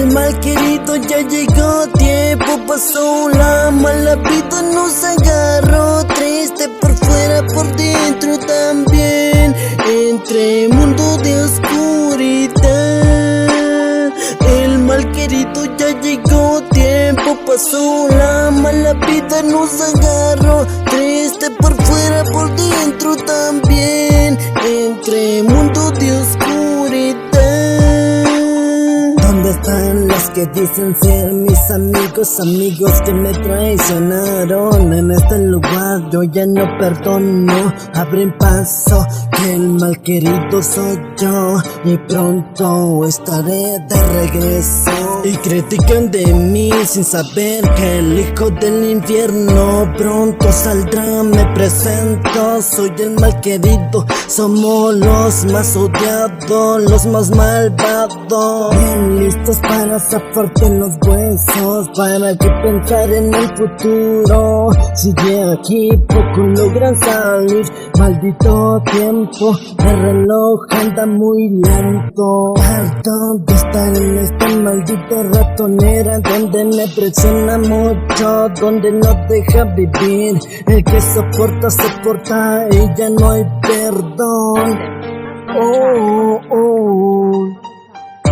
El mal querido ya llegó, tiempo pasó, la mala vida nos agarró, triste por fuera, por dentro también, entre mundo de oscuridad. El mal querido ya llegó, tiempo pasó, la mala vida nos agarró, triste por fuera, por dentro también, entre mundo de oscuridad. ¿Dónde están los que dicen ser mis amigos? Amigos que me traicionaron. En este lugar yo ya no perdono. Abren paso, que el mal querido soy yo, y pronto estaré de regreso. Y critican de mí sin saber que el hijo del infierno pronto saldrá. Me presento, soy el mal querido. Somos los más odiados, los más malvados. Bien listos para zafarte los huesos, para que pensar en el futuro. Si de aquí poco logran salir, maldito tiempo, el reloj anda muy lento. Harto de estar en esta maldita ratonera, donde me presiona mucho, donde no deja vivir. El que soporta, soporta y ya no hay perdón. Oh, oh.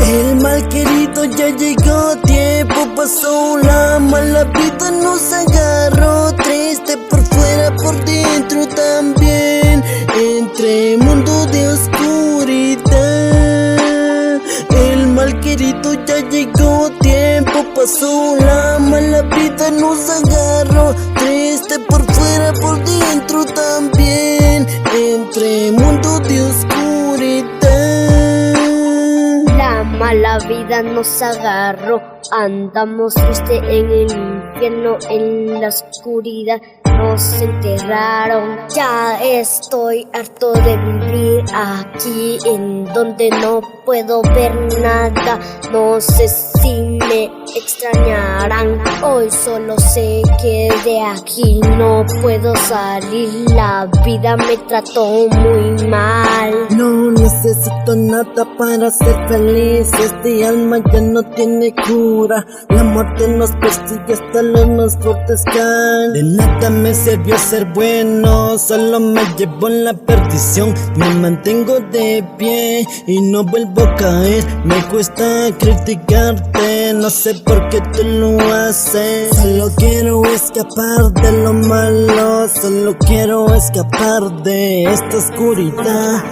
El mal querido ya llegó, tiempo pasó, la mala vida nos agarró, triste por fuera, por dentro también, entre mundo de oscuridad. El mal querido ya llegó, tiempo pasó, la mala vida nos agarró, triste por fuera, por dentro también, entre mundo de oscuridad. La mala vida nos agarró, andamos triste en el infierno, en la oscuridad nos enterraron. Ya estoy harto de vivir aquí, en donde no puedo ver nada. No sé si me extrañarán, hoy solo sé que de aquí no puedo salir. La vida me trató muy mal. No necesito nada para ser feliz, este alma ya no tiene cura. La muerte nos persigue hasta los más fuertes caen. De nada me sirvió ser bueno, solo me llevó en la perdición. Me mantengo de pie y no vuelvo a caer. Me cuesta criticarte, no sé por qué tú lo haces. Solo quiero escapar de lo malo, solo quiero escapar de esta oscuridad.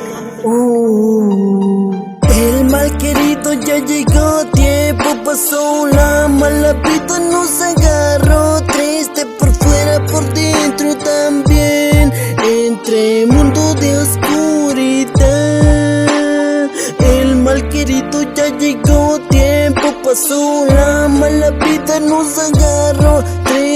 El mal querido ya llegó, tiempo pasó, la mala vida nos agarró, triste por fuera, por dentro también, entre mundo de oscuridad. El mal querido ya llegó, tiempo pasó, la mala vida nos agarró, triste